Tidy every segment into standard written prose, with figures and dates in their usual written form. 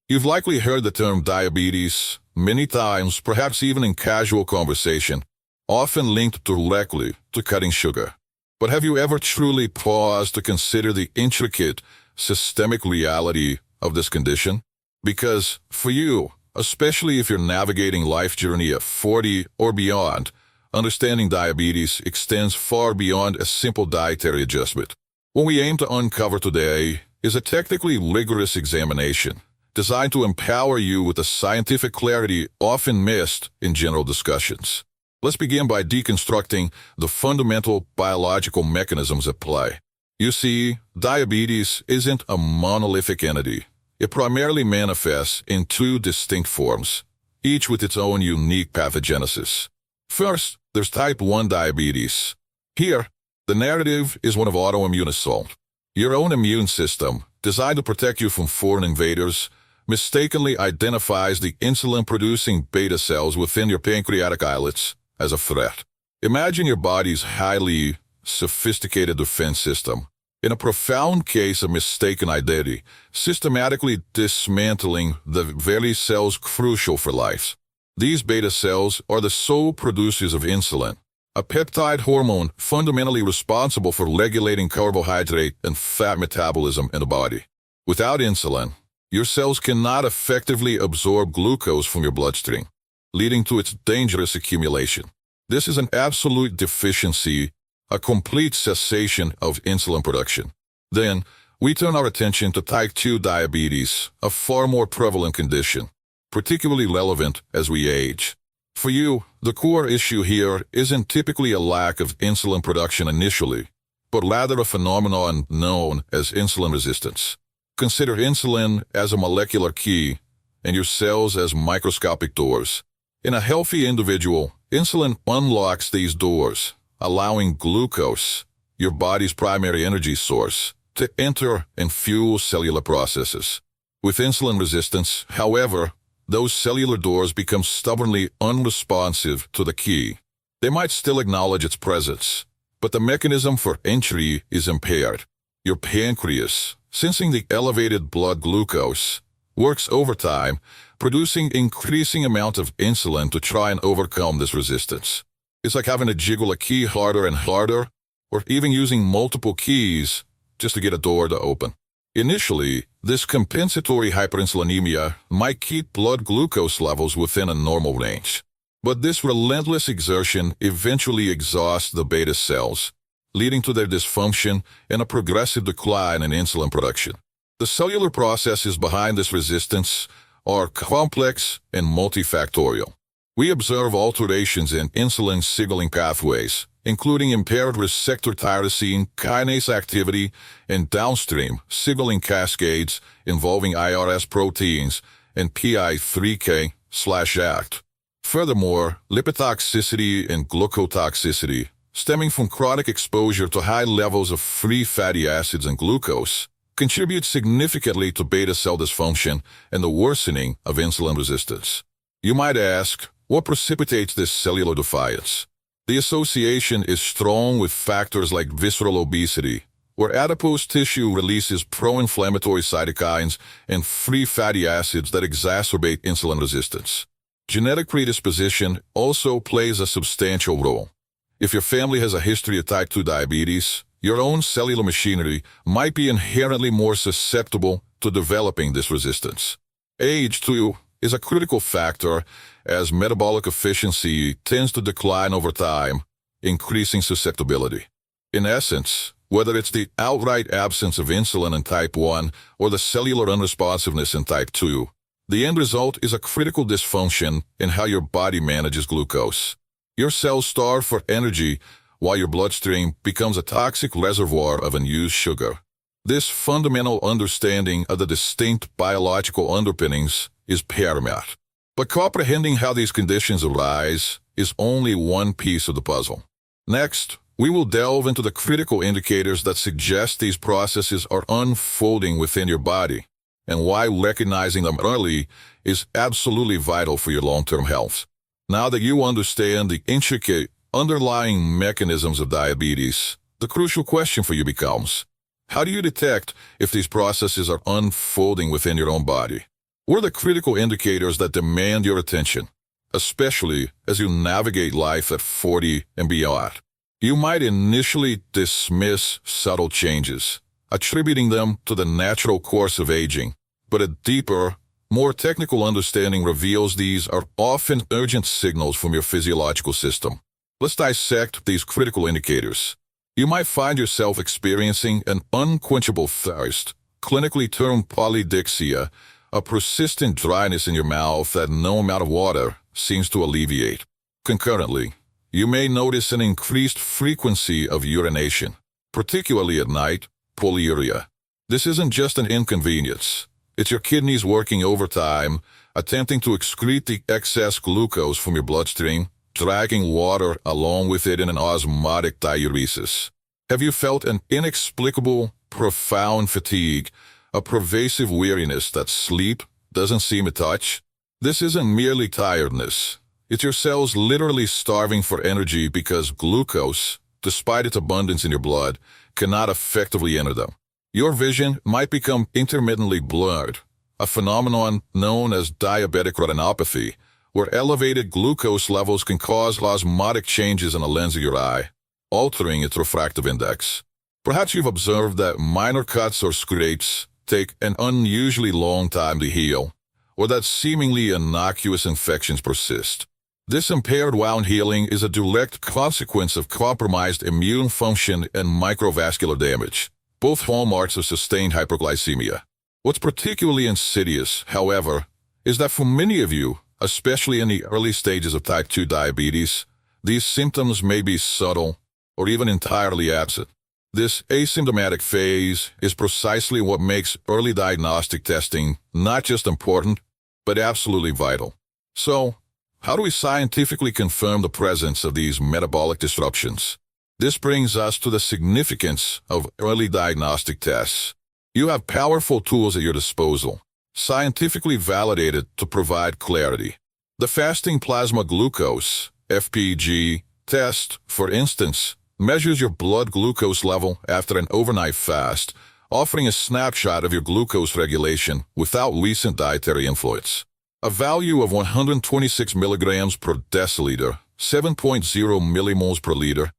You've likely heard the term diabetes many times, perhaps even in casual conversation, often linked directly to cutting sugar. But have you ever truly paused to consider the intricate, systemic reality of this condition? Because for you, especially if you're navigating life journey at 40 or beyond, understanding diabetes extends far beyond a simple dietary adjustment. What we aim to uncover today is a technically rigorous examination designed to empower you with the scientific clarity often missed in general discussions. Let's begin by deconstructing the fundamental biological mechanisms at play. You see, diabetes isn't a monolithic entity. It primarily manifests in two distinct forms, each with its own unique pathogenesis. First, there's type 1 diabetes. Here, the narrative is one of autoimmune assault. Your own immune system, designed to protect you from foreign invaders, mistakenly identifies the insulin-producing beta cells within your pancreatic islets as a threat. Imagine your body's highly sophisticated defense system, in a profound case of mistaken identity, systematically dismantling the very cells crucial for life. These beta cells are the sole producers of insulin, a peptide hormone fundamentally responsible for regulating carbohydrate and fat metabolism in the body. Without insulin, your cells cannot effectively absorb glucose from your bloodstream, leading to its dangerous accumulation. This is an absolute deficiency, a complete cessation of insulin production. Then, we turn our attention to type 2 diabetes, a far more prevalent condition, particularly relevant as we age. For you, the core issue here isn't typically a lack of insulin production initially, but rather a phenomenon known as insulin resistance. Consider insulin as a molecular key and your cells as microscopic doors. In a healthy individual, insulin unlocks these doors, allowing glucose, your body's primary energy source, to enter and fuel cellular processes. With insulin resistance, however, those cellular doors become stubbornly unresponsive to the key. They might still acknowledge its presence, but the mechanism for entry is impaired. Your pancreas, sensing the elevated blood glucose, works overtime, producing increasing amount of insulin to try and overcome this resistance. It's like having to jiggle a key harder and harder, or even using multiple keys just to get a door to open. Initially, this compensatory hyperinsulinemia might keep blood glucose levels within a normal range. But this relentless exertion eventually exhausts the beta cells, leading to their dysfunction and a progressive decline in insulin production. The cellular processes behind this resistance are complex and multifactorial. We observe alterations in insulin signaling pathways, including impaired receptor tyrosine kinase activity and downstream signaling cascades involving IRS proteins and PI3K/ACT. Furthermore, lipotoxicity and glucotoxicity, stemming from chronic exposure to high levels of free fatty acids and glucose, contribute significantly to beta cell dysfunction and the worsening of insulin resistance. You might ask, what precipitates this cellular defiance? The association is strong with factors like visceral obesity, where adipose tissue releases pro-inflammatory cytokines and free fatty acids that exacerbate insulin resistance. Genetic predisposition also plays a substantial role. If your family has a history of type 2 diabetes, your own cellular machinery might be inherently more susceptible to developing this resistance. Age, too, is a critical factor as metabolic efficiency tends to decline over time, increasing susceptibility. In essence, whether it's the outright absence of insulin in type 1 or the cellular unresponsiveness in type 2, the end result is a critical dysfunction in how your body manages glucose. Your cells starve for energy while your bloodstream becomes a toxic reservoir of unused sugar. This fundamental understanding of the distinct biological underpinnings is paramount. But comprehending how these conditions arise is only one piece of the puzzle. Next, we will delve into the critical indicators that suggest these processes are unfolding within your body, and why recognizing them early is absolutely vital for your long-term health. Now that you understand the intricate underlying mechanisms of diabetes, the crucial question for you becomes, how do you detect if these processes are unfolding within your own body? What are the critical indicators that demand your attention, especially as you navigate life at 40 and beyond? You might initially dismiss subtle changes, attributing them to the natural course of aging, but a deeper, more technical understanding reveals these are often urgent signals from your physiological system. Let's dissect these critical indicators. You might find yourself experiencing an unquenchable thirst, clinically termed polydixia, a persistent dryness in your mouth that no amount of water seems to alleviate. Concurrently, you may notice an increased frequency of urination, particularly at night, polyuria. This isn't just an inconvenience. It's your kidneys working overtime, attempting to excrete the excess glucose from your bloodstream, dragging water along with it in an osmotic diuresis. Have you felt an inexplicable, profound fatigue, a pervasive weariness that sleep doesn't seem to touch? This isn't merely tiredness. It's your cells literally starving for energy because glucose, despite its abundance in your blood, cannot effectively enter them. Your vision might become intermittently blurred, a phenomenon known as diabetic retinopathy, where elevated glucose levels can cause osmotic changes in the lens of your eye, altering its refractive index. Perhaps you've observed that minor cuts or scrapes take an unusually long time to heal, or that seemingly innocuous infections persist. This impaired wound healing is a direct consequence of compromised immune function and microvascular damage, both hallmarks of sustained hyperglycemia. What's particularly insidious, however, is that for many of you, especially in the early stages of type 2 diabetes, these symptoms may be subtle or even entirely absent. This asymptomatic phase is precisely what makes early diagnostic testing not just important, but absolutely vital. So, how do we scientifically confirm the presence of these metabolic disruptions? This brings us to the significance of early diagnostic tests. You have powerful tools at your disposal, scientifically validated to provide clarity. The fasting plasma glucose, FPG, test, for instance, measures your blood glucose level after an overnight fast, offering a snapshot of your glucose regulation without recent dietary influence. A value of 126 milligrams per deciliter, 7.0 millimoles per liter,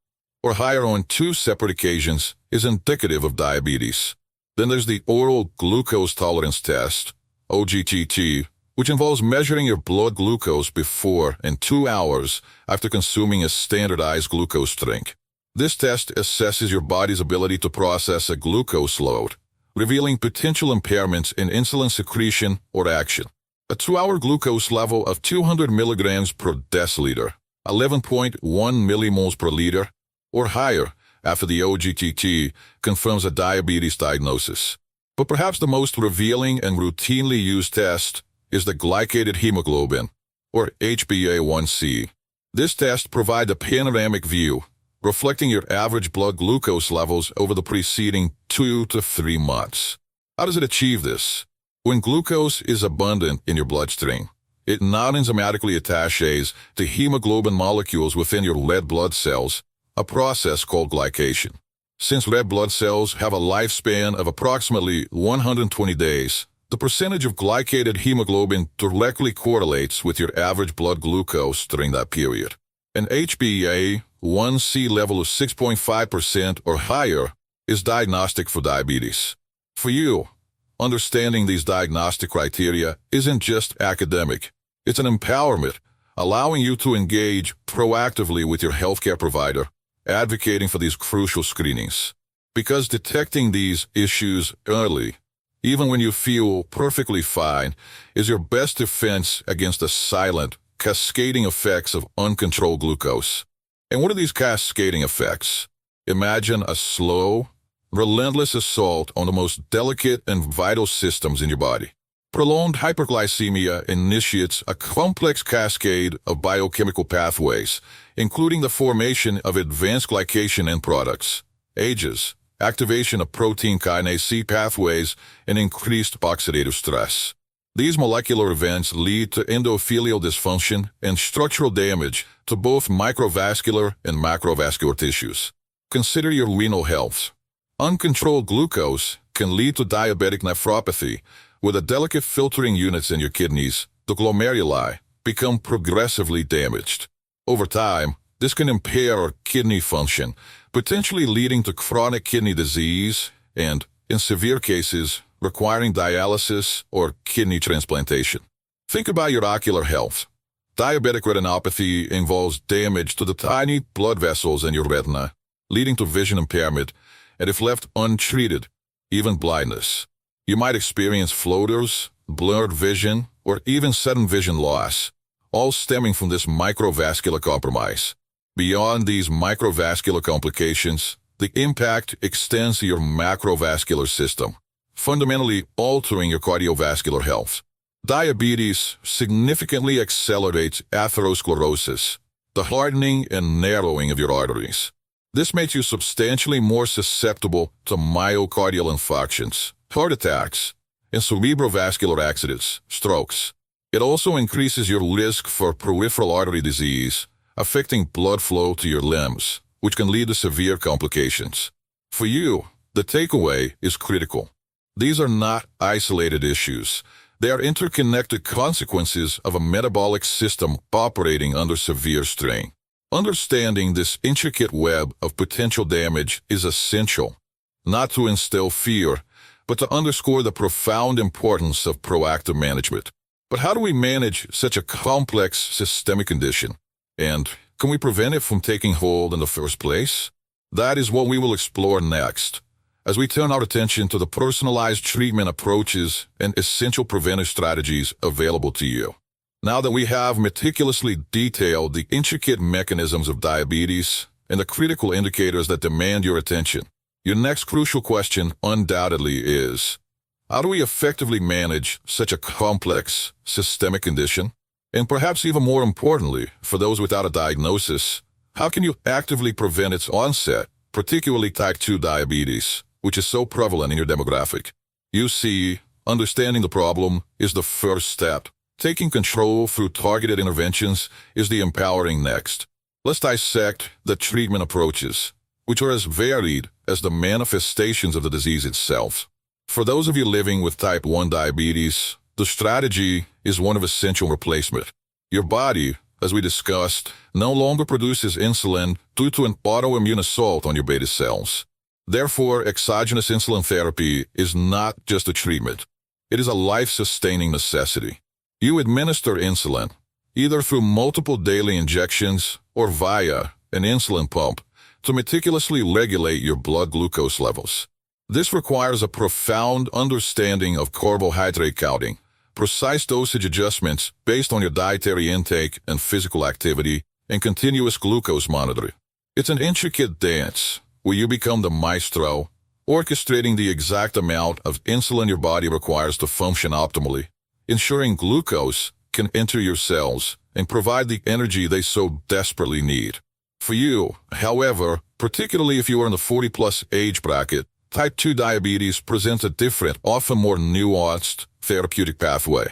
or higher on 2 separate occasions is indicative of diabetes. Then there's the oral glucose tolerance test, OGTT, which involves measuring your blood glucose before and 2 hours after consuming a standardized glucose drink. This test assesses your body's ability to process a glucose load, revealing potential impairments in insulin secretion or action. A 2-hour glucose level of 200 milligrams per deciliter, 11.1 millimoles per liter, or higher after the OGTT confirms a diabetes diagnosis. But perhaps the most revealing and routinely used test is the glycated hemoglobin, or HbA1c. This test provides a panoramic view, reflecting your average blood glucose levels over the preceding 2 to 3 months. How does it achieve this? When glucose is abundant in your bloodstream, it non-enzymatically attaches to hemoglobin molecules within your red blood cells, a process called glycation. Since red blood cells have a lifespan of approximately 120 days, the percentage of glycated hemoglobin directly correlates with your average blood glucose during that period. An HbA1c level of 6.5% or higher is diagnostic for diabetes. For you, understanding these diagnostic criteria isn't just academic. It's an empowerment, allowing you to engage proactively with your healthcare provider, advocating for these crucial screenings. Because detecting these issues early, even when you feel perfectly fine, is your best defense against the silent, cascading effects of uncontrolled glucose. And what are these cascading effects? Imagine a slow, relentless assault on the most delicate and vital systems in your body. Prolonged hyperglycemia initiates a complex cascade of biochemical pathways, including the formation of advanced glycation end products, AGEs, activation of protein kinase C pathways, and increased oxidative stress. These molecular events lead to endothelial dysfunction and structural damage to both microvascular and macrovascular tissues. Consider your renal health. Uncontrolled glucose can lead to diabetic nephropathy, With the delicate filtering units in your kidneys, the glomeruli, become progressively damaged. Over time, this can impair kidney function, potentially leading to chronic kidney disease and, in severe cases, requiring dialysis or kidney transplantation. Think about your ocular health. Diabetic retinopathy involves damage to the tiny blood vessels in your retina, leading to vision impairment, and if left untreated, even blindness. You might experience floaters, blurred vision, or even sudden vision loss, all stemming from this microvascular compromise. Beyond these microvascular complications, the impact extends to your macrovascular system, fundamentally altering your cardiovascular health. Diabetes significantly accelerates atherosclerosis, the hardening and narrowing of your arteries. This makes you substantially more susceptible to myocardial infarctions, heart attacks, and cerebrovascular accidents, strokes. It also increases your risk for peripheral artery disease, affecting blood flow to your limbs, which can lead to severe complications. For you, the takeaway is critical. These are not isolated issues. They are interconnected consequences of a metabolic system operating under severe strain. Understanding this intricate web of potential damage is essential, not to instill fear, but to underscore the profound importance of proactive management. But how do we manage such a complex systemic condition? And can we prevent it from taking hold in the first place? That is what we will explore next, as we turn our attention to the personalized treatment approaches and essential preventive strategies available to you. Now that we have meticulously detailed the intricate mechanisms of diabetes and the critical indicators that demand your attention, your next crucial question undoubtedly is, how do we effectively manage such a complex systemic condition? And perhaps even more importantly, for those without a diagnosis, how can you actively prevent its onset, particularly type 2 diabetes, which is so prevalent in your demographic? You see, understanding the problem is the first step. Taking control through targeted interventions is the empowering next. Let's dissect the treatment approaches, which are as varied as the manifestations of the disease itself. For those of you living with type 1 diabetes, the strategy is one of essential replacement. Your body, as we discussed, no longer produces insulin due to an autoimmune assault on your beta cells. Therefore, exogenous insulin therapy is not just a treatment. It is a life-sustaining necessity. You administer insulin, either through multiple daily injections or via an insulin pump, to meticulously regulate your blood glucose levels. This requires a profound understanding of carbohydrate counting, precise dosage adjustments based on your dietary intake and physical activity, and continuous glucose monitoring. It's an intricate dance where you become the maestro, orchestrating the exact amount of insulin your body requires to function optimally, ensuring glucose can enter your cells and provide the energy they so desperately need. For you, however, particularly if you are in the 40-plus age bracket, type 2 diabetes presents a different, often more nuanced, therapeutic pathway.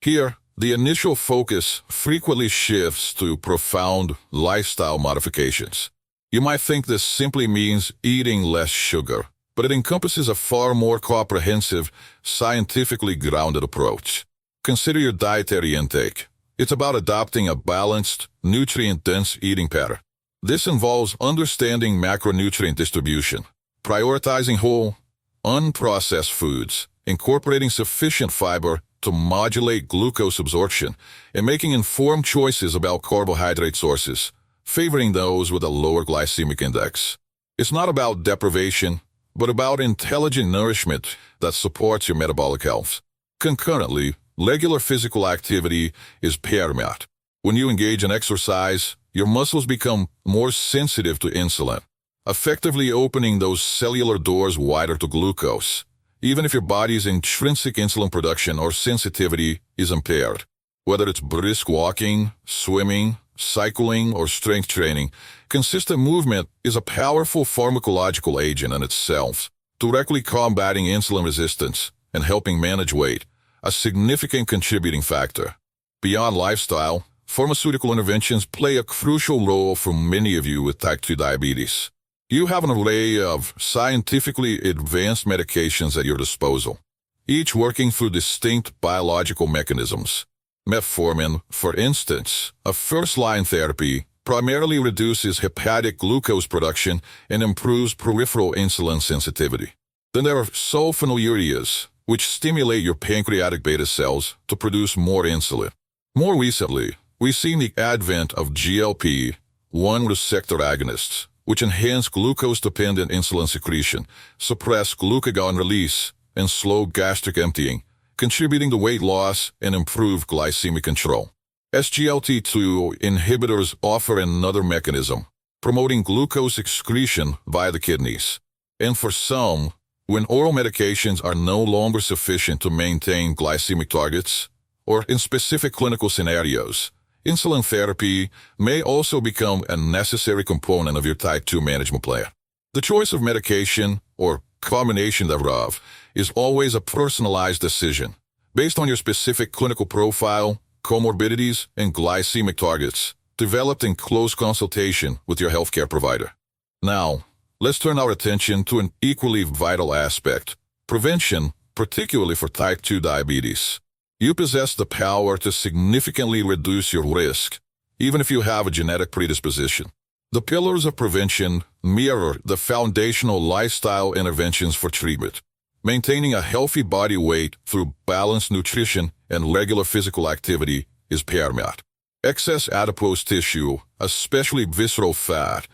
Here, the initial focus frequently shifts to profound lifestyle modifications. You might think this simply means eating less sugar, but it encompasses a far more comprehensive, scientifically grounded approach. Consider your dietary intake. It's about adopting a balanced, nutrient-dense eating pattern. This involves understanding macronutrient distribution, prioritizing whole, unprocessed foods, incorporating sufficient fiber to modulate glucose absorption, and making informed choices about carbohydrate sources, favoring those with a lower glycemic index. It's not about deprivation, but about intelligent nourishment that supports your metabolic health. Concurrently, regular physical activity is paramount. When you engage in exercise, your muscles become more sensitive to insulin, effectively opening those cellular doors wider to glucose, even if your body's intrinsic insulin production or sensitivity is impaired. Whether it's brisk walking, swimming, cycling, or strength training, consistent movement is a powerful pharmacological agent in itself, directly combating insulin resistance and helping manage weight, a significant contributing factor. Beyond lifestyle, pharmaceutical interventions play a crucial role for many of you with type 2 diabetes. You have an array of scientifically advanced medications at your disposal. each working through distinct biological mechanisms. Metformin, for instance, a first-line therapy, primarily reduces hepatic glucose production and improves peripheral insulin sensitivity. Then there are sulfonylureas, which stimulate your pancreatic beta cells to produce more insulin. More recently, we've seen the advent of GLP-1 receptor agonists, which enhance glucose-dependent insulin secretion, suppress glucagon release, and slow gastric emptying, contributing to weight loss and improved glycemic control. SGLT2 inhibitors offer another mechanism, promoting glucose excretion via the kidneys. And for some, when oral medications are no longer sufficient to maintain glycemic targets, or in specific clinical scenarios, insulin therapy may also become a necessary component of your type 2 management plan. The choice of medication, or combination thereof, is always a personalized decision, based on your specific clinical profile, comorbidities, and glycemic targets, developed in close consultation with your healthcare provider. Now, let's turn our attention to an equally vital aspect: prevention, particularly for type 2 diabetes. You possess the power to significantly reduce your risk, even if you have a genetic predisposition. The pillars of prevention mirror the foundational lifestyle interventions for treatment. Maintaining a healthy body weight through balanced nutrition and regular physical activity is paramount. Excess adipose tissue, especially visceral fat,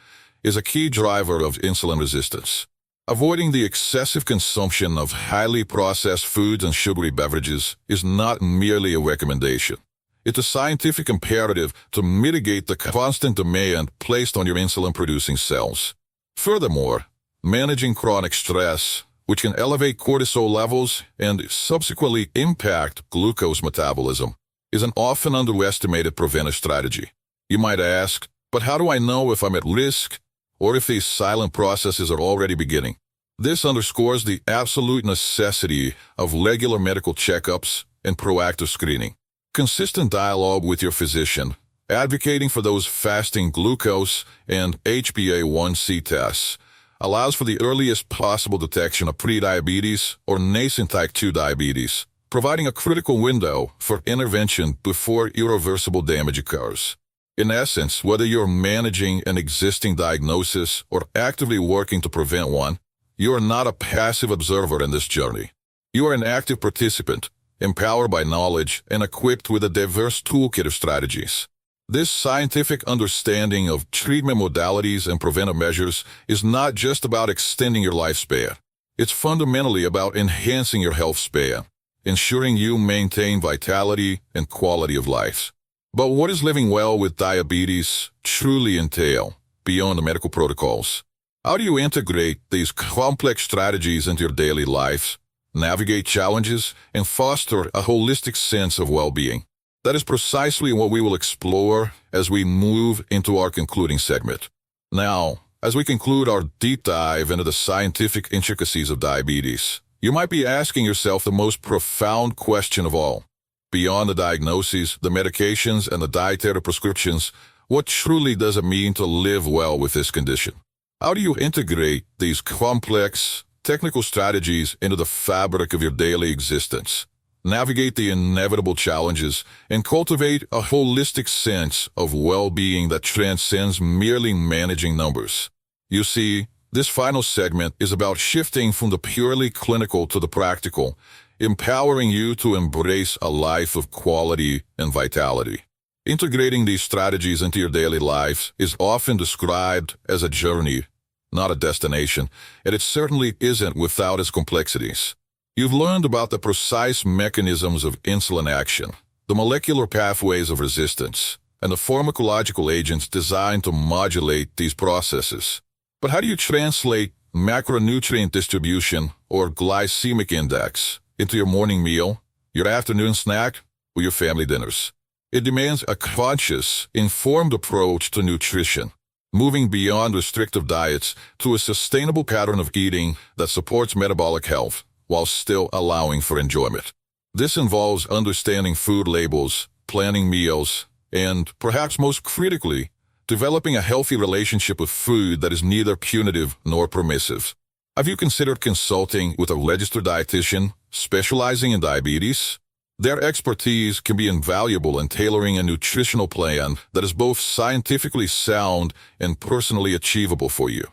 is a key driver of insulin resistance. Avoiding the excessive consumption of highly processed foods and sugary beverages is not merely a recommendation. It's a scientific imperative to mitigate the constant demand placed on your insulin-producing cells. Furthermore, managing chronic stress, which can elevate cortisol levels and subsequently impact glucose metabolism, is an often underestimated preventive strategy. You might ask, but how do I know if I'm at risk, or if these silent processes are already beginning? This underscores the absolute necessity of regular medical checkups and proactive screening. Consistent dialogue with your physician, advocating for those fasting glucose and HbA1c tests, allows for the earliest possible detection of prediabetes or nascent type 2 diabetes, providing a critical window for intervention before irreversible damage occurs. In essence, whether you're managing an existing diagnosis or actively working to prevent one, you are not a passive observer in this journey. You are an active participant, empowered by knowledge and equipped with a diverse toolkit of strategies. This scientific understanding of treatment modalities and preventive measures is not just about extending your lifespan. It's fundamentally about enhancing your health span, ensuring you maintain vitality and quality of life. But what does living well with diabetes truly entail, beyond the medical protocols? How do you integrate these complex strategies into your daily life, navigate challenges, and foster a holistic sense of well-being? That is precisely what we will explore as we move into our concluding segment. Now, as we conclude our deep dive into the scientific intricacies of diabetes, you might be asking yourself the most profound question of all. Beyond the diagnoses, the medications, and the dietary prescriptions, what truly does it mean to live well with this condition? How do you integrate these complex, technical strategies into the fabric of your daily existence, navigate the inevitable challenges, and cultivate a holistic sense of well-being that transcends merely managing numbers? You see, this final segment is about shifting from the purely clinical to the practical, empowering you to embrace a life of quality and vitality. Integrating these strategies into your daily life is often described as a journey, not a destination, and it certainly isn't without its complexities. You've learned about the precise mechanisms of insulin action, the molecular pathways of resistance, and the pharmacological agents designed to modulate these processes. But how do you translate macronutrient distribution, or glycemic index, into your morning meal, your afternoon snack, or your family dinners? It demands a conscious, informed approach to nutrition, moving beyond restrictive diets to a sustainable pattern of eating that supports metabolic health while still allowing for enjoyment. This involves understanding food labels, planning meals, and, perhaps most critically, developing a healthy relationship with food that is neither punitive nor permissive. Have you considered consulting with a registered dietitian specializing in diabetes? Their expertise can be invaluable in tailoring a nutritional plan that is both scientifically sound and personally achievable for you.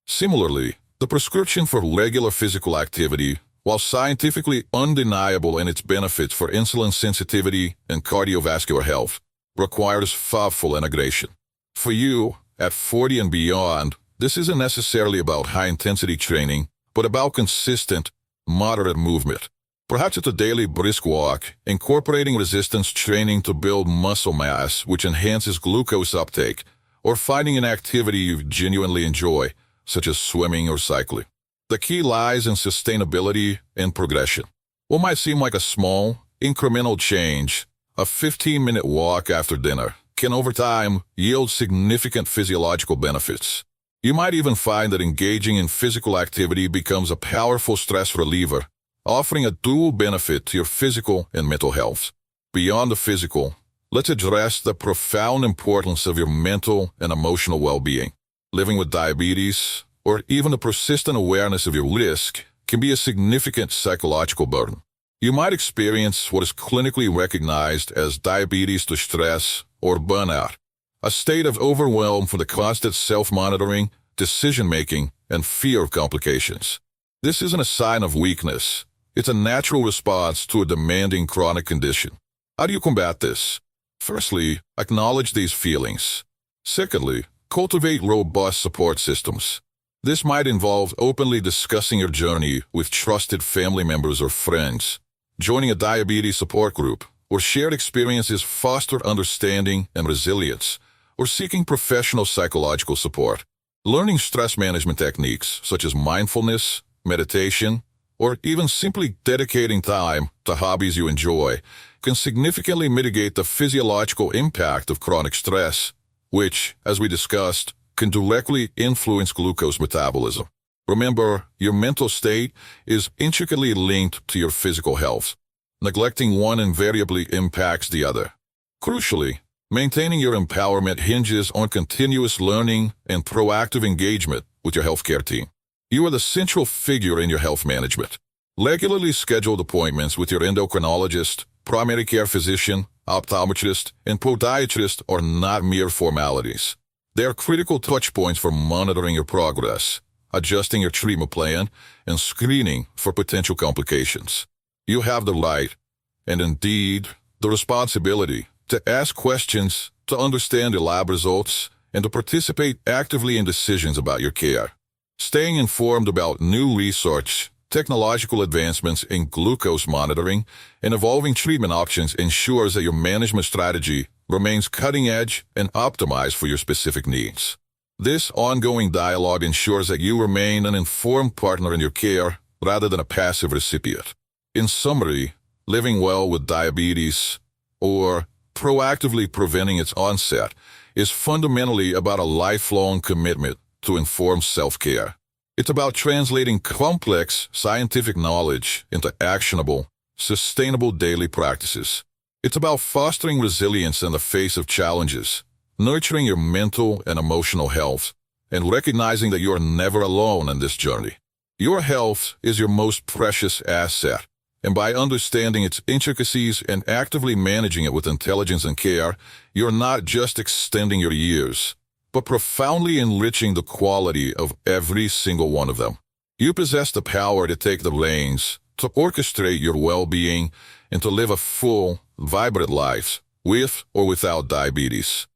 Similarly, the prescription for regular physical activity, while scientifically undeniable in its benefits for insulin sensitivity and cardiovascular health, requires thoughtful integration. For you, at 40 and beyond, this isn't necessarily about high-intensity training, but about consistent, moderate movement. Perhaps it's a daily brisk walk, incorporating resistance training to build muscle mass, which enhances glucose uptake, or finding an activity you genuinely enjoy, such as swimming or cycling. The key lies in sustainability and progression. What might seem like a small, incremental change, a 15-minute walk after dinner, can over time yield significant physiological benefits. You might even find that engaging in physical activity becomes a powerful stress reliever, offering a dual benefit to your physical and mental health. Beyond the physical, let's address the profound importance of your mental and emotional well-being. Living with diabetes, or even the persistent awareness of your risk, can be a significant psychological burden. You might experience what is clinically recognized as diabetes distress or burnout, a state of overwhelm from the constant self-monitoring, decision-making, and fear of complications. This isn't a sign of weakness. It's a natural response to a demanding chronic condition. How do you combat this? Firstly, acknowledge these feelings. Secondly, cultivate robust support systems. This might involve openly discussing your journey with trusted family members or friends, joining a diabetes support group, or shared experiences foster understanding and resilience, or seeking professional psychological support. Learning stress management techniques such as mindfulness, meditation, or even simply dedicating time to hobbies you enjoy can significantly mitigate the physiological impact of chronic stress, which, as we discussed, can directly influence glucose metabolism. Remember, your mental state is intricately linked to your physical health. Neglecting one invariably impacts the other. Crucially, maintaining your empowerment hinges on continuous learning and proactive engagement with your healthcare team. You are the central figure in your health management. Regularly scheduled appointments with your endocrinologist, primary care physician, optometrist, and podiatrist are not mere formalities. They are critical touchpoints for monitoring your progress, adjusting your treatment plan, and screening for potential complications. You have the right, and indeed, the responsibility, to ask questions, to understand the lab results, and to participate actively in decisions about your care. Staying informed about new research, technological advancements in glucose monitoring, and evolving treatment options ensures that your management strategy remains cutting-edge and optimized for your specific needs. This ongoing dialogue ensures that you remain an informed partner in your care rather than a passive recipient. In summary, living well with diabetes, or proactively preventing its onset, is fundamentally about a lifelong commitment to informed self-care. It's about translating complex scientific knowledge into actionable, sustainable daily practices. It's about fostering resilience in the face of challenges, nurturing your mental and emotional health, and recognizing that you are never alone in this journey. Your health is your most precious asset, and by understanding its intricacies and actively managing it with intelligence and care, you're not just extending your years, but profoundly enriching the quality of every single one of them. You possess the power to take the reins, to orchestrate your well-being, and to live a full, vibrant life, with or without diabetes.